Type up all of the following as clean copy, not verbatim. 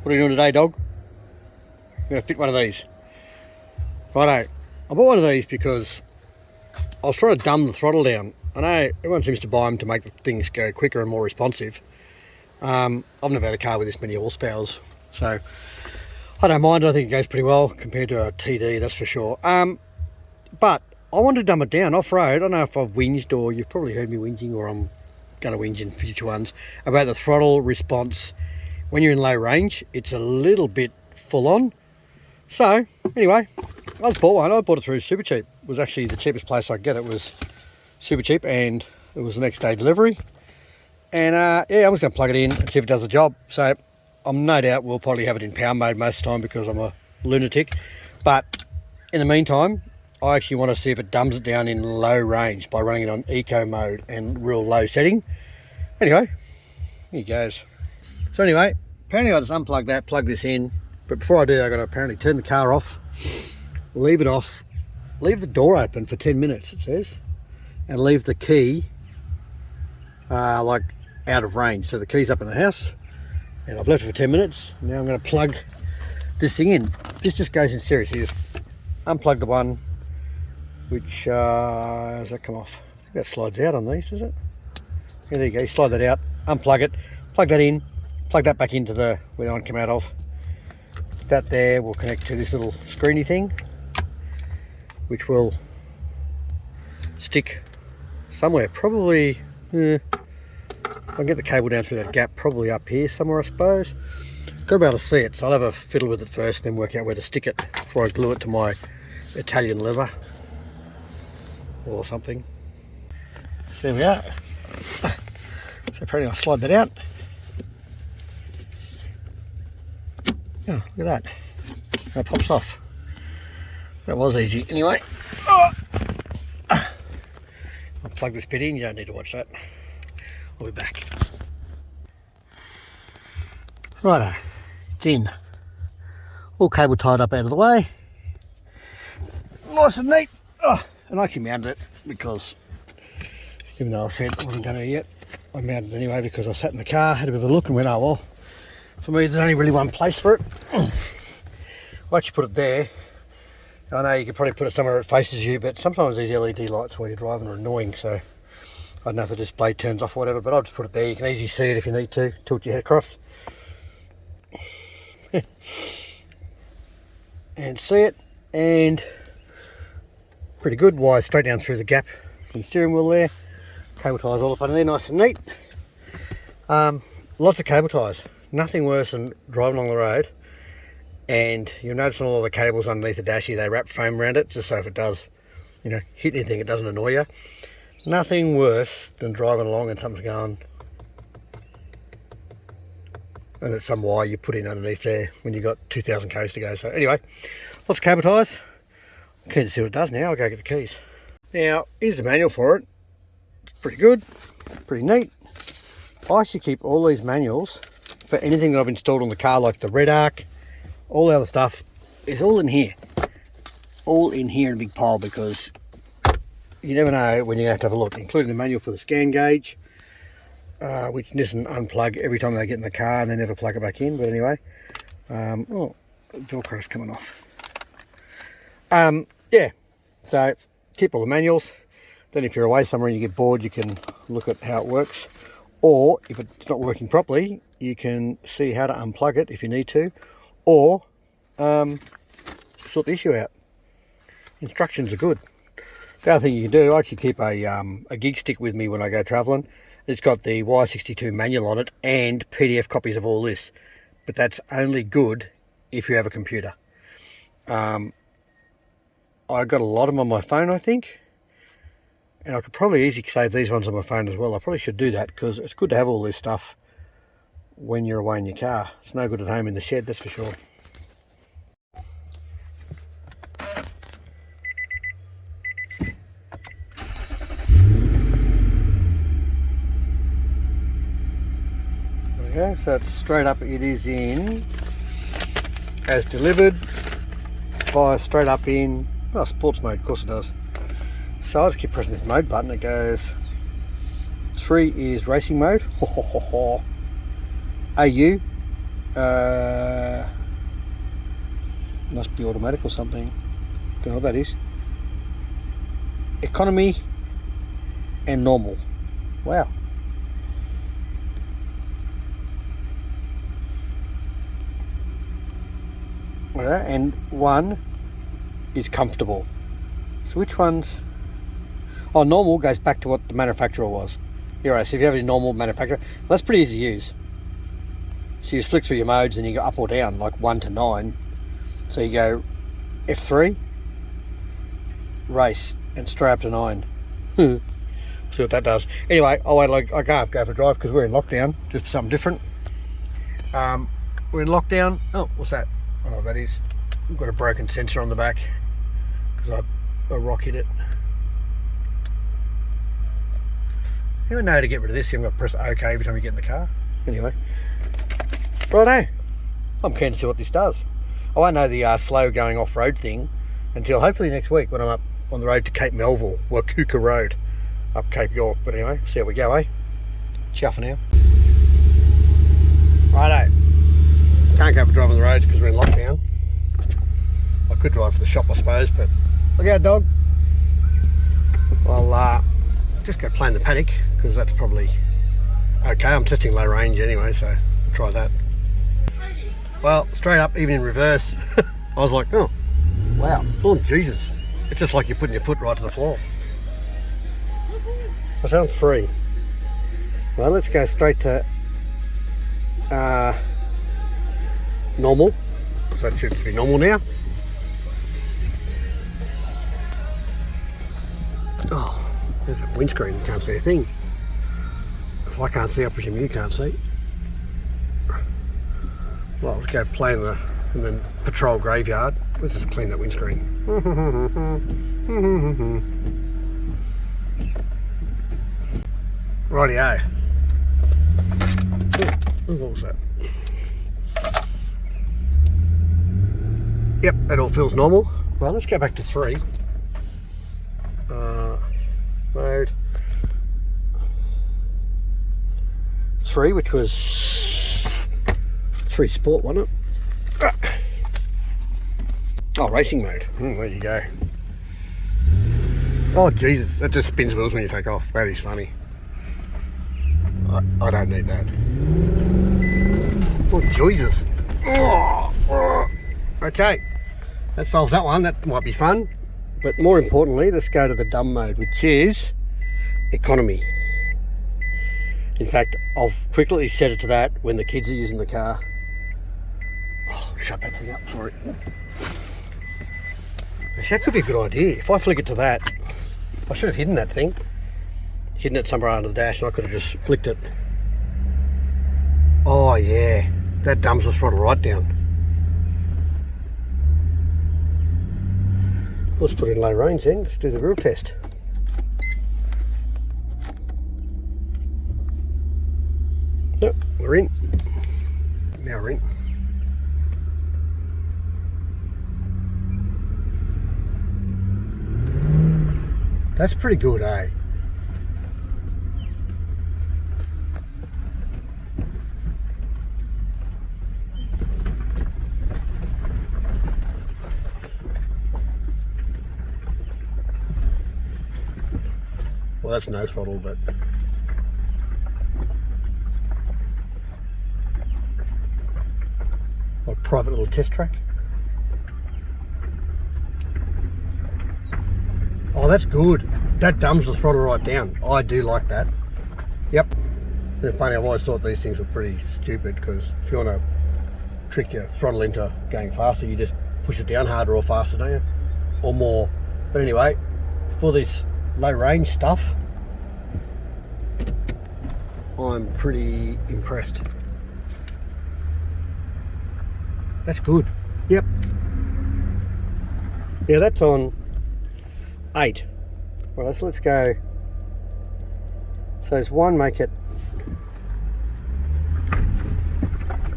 What are you doing today, dog? I'm going to fit one of these. Righto. I bought one of these because I was trying to dumb the throttle down. I know everyone seems to buy them to make things go quicker and more responsive. I've never had a car with this many horsepowers, so I don't mind. I think it goes pretty well compared to a TD, that's for sure. But I wanted to dumb it down off-road. I don't know if I've whinged, or you've probably heard me whinging, or I'm going to whinge in future ones, about the throttle response. When you're in low range, it's a little bit full on. So anyway, I just bought one. I bought it through Super Cheap. It was actually the cheapest place I could get it. Was Super Cheap, and it was the next day delivery. And yeah, I'm just going to plug it in and see if it does the job. So I'm no doubt we'll probably have it in power mode most of the time because I'm a lunatic. But in the meantime, I actually want to see if it dumbs it down in low range by running it on eco mode and real low setting. Anyway, here it goes. So anyway, apparently I just unplug that, plug this in. But before I do, I've got to apparently turn the car off, leave it off, leave the door open for 10 minutes, it says, and leave the key like out of range. So the key's up in the house, and I've left it for 10 minutes. Now I'm going to plug this thing in. This just goes in series. You just unplug the one, which, does that come off? I think that slides out on these, does it? Yeah, there you go. You slide that out, unplug it, plug that in, plug that back into the where the one came out of. That there will connect to this little screeny thing, which will stick somewhere, probably I can get the cable down through that gap, probably up here somewhere, I suppose. Got to be able to see it, so I'll have a fiddle with it first, then work out where to stick it before I glue it to my Italian leather or something. So there we are. So apparently I'll slide that out. Oh, look at that. That pops off. That was easy. Anyway, I'll plug this bit in. You don't need to watch that. I'll be back. Righto, it's in. All cable tied up out of the way. Nice and neat. Oh, and I actually mounted it because, even though I said I wasn't going to yet, I mounted it anyway because I sat in the car, had a bit of a look and went, oh well, for me there's only really one place for it. I'll actually put it there. I know you could probably put it somewhere it faces you, but sometimes these LED lights while you're driving are annoying, so I don't know if the display turns off or whatever, but I'll just put it there. You can easily see it if you need to. Tilt your head across. And see it, and pretty good. Wire straight down through the gap in the steering wheel there. Cable ties all up under there, nice and neat. Lots of cable ties. Nothing worse than driving along the road and you'll notice on all the cables underneath the dash here, they wrap foam around it just so if it does, you know, hit anything, it doesn't annoy you. Nothing worse than driving along and something's going and it's some wire you put in underneath there when you've got 2,000 k's to go. So anyway, lots of cable ties. I'm keen to see what it does now. I'll go get the keys. Now, here's the manual for it. It's pretty good, pretty neat. I actually keep all these manuals for anything that I've installed on the car, like the red arc, all the other stuff is all in here. All in here in a big pile, because you never know when you have to have a look, including the manual for the scan gauge, which doesn't unplug every time they get in the car and they never plug it back in. But anyway, oh, Velcro's coming off. Yeah, so keep all the manuals. Then if you're away somewhere and you get bored, you can look at how it works. Or if it's not working properly, you can see how to unplug it if you need to, or sort the issue out. Instructions are good. The other thing you can do, I actually keep a gig stick with me when I go travelling. It's got the Y62 manual on it and PDF copies of all this, but that's only good if you have a computer. I got a lot of them on my phone, I think, and I could probably easily save these ones on my phone as well. I probably should do that because it's good to have all this stuff when you're away in your car. It's no good at home in the shed, that's for sure. There we go, so it's straight up. It is in as delivered, fire straight up in, well, sports mode, of course it does. So I'll just keep pressing this mode button. It goes, 3 is racing mode, AU, Must be automatic or something. Don't know what that is. Economy and normal. Wow. Right, and one is comfortable. So which one's... Oh, normal goes back to what the manufacturer was. Here, right, so if you have a normal manufacturer, well, that's pretty easy to use. So you just flick through your modes and you go up or down, like 1 to 9. So you go F3, race, and straight up to 9. See what that does. Anyway, I can't go for a drive because we're in lockdown, just for something different. We're in lockdown. Oh, what's that? Oh, that is, I've got a broken sensor on the back because I rock hit it. You would know how to get rid of this. You've got to press OK every time you get in the car. Anyway, righto. I'm keen to see what this does. I won't know the slow going off-road thing until hopefully next week when I'm up on the road to Cape Melville, Wakuka Road, up Cape York. But anyway, see how we go, eh? Ciao for now. Righto. Can't go for driving the roads because we're in lockdown. I could drive to the shop, I suppose, but look out, dog. I'll just go play in the paddock because that's probably okay. I'm testing low range anyway, so I'll try that. Well, straight up, even in reverse, I was like, oh, wow, oh Jesus. It's just like you're putting your foot right to the floor. That sounds free. Well, let's go straight to normal. So that should be normal now. Oh, there's a windscreen, you can't see a thing. If I can't see, I presume you can't see. Well, let's go play in the patrol graveyard. Let's just clean that windscreen. Rightio. Oh, what was that? Yep, that all feels normal. Well, let's go back to 3. Mode 3, which was 3 Sport, wasn't it? Oh, racing mode. There you go. Oh Jesus, that just spins wheels when you take off. That is funny. I don't need that. Oh Jesus. Okay, that solves that one. That might be fun. But more importantly, let's go to the dumb mode, which is economy. In fact, I'll quickly set it to that when the kids are using the car. Oh, shut that thing up, sorry. Actually, that could be a good idea. If I flick it to that, I should have hidden that thing. Hidden it somewhere under the dash and I could have just flicked it. Oh yeah, that dumbs the throttle right down. Let's put it in low range then, let's do the real test. Yep, we're in. Now we're in. That's pretty good, eh? Well, that's no throttle, but a private little test track. Oh, that's good. That dumbs the throttle right down. I do like that. Yep. And it's funny, I've always thought these things were pretty stupid because if you want to trick your throttle into going faster, you just push it down harder or faster, don't you? Or more. But anyway, for this low range stuff, I'm pretty impressed. That's good. Yep. Yeah, that's on 8. Right, so let's go. So there's 1, make it.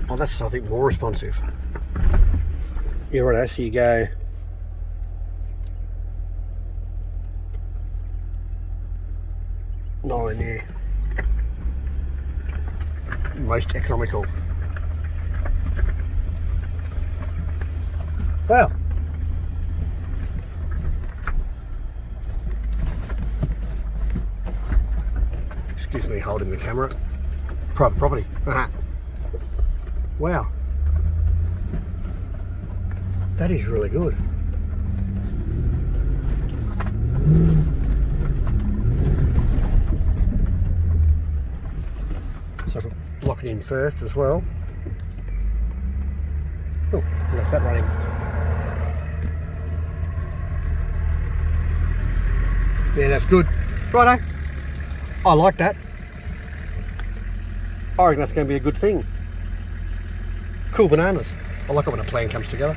Oh, that's, I think, more responsive. Yeah, right, so you go. Nine, yeah. Most economical. Wow. Excuse me holding the camera. Private property. Wow. That is really good. So if we lock it in first as well. Oh, left that running. Yeah, that's good. Righto. I like that. I reckon that's going to be a good thing. Cool bananas. I like it when a plan comes together.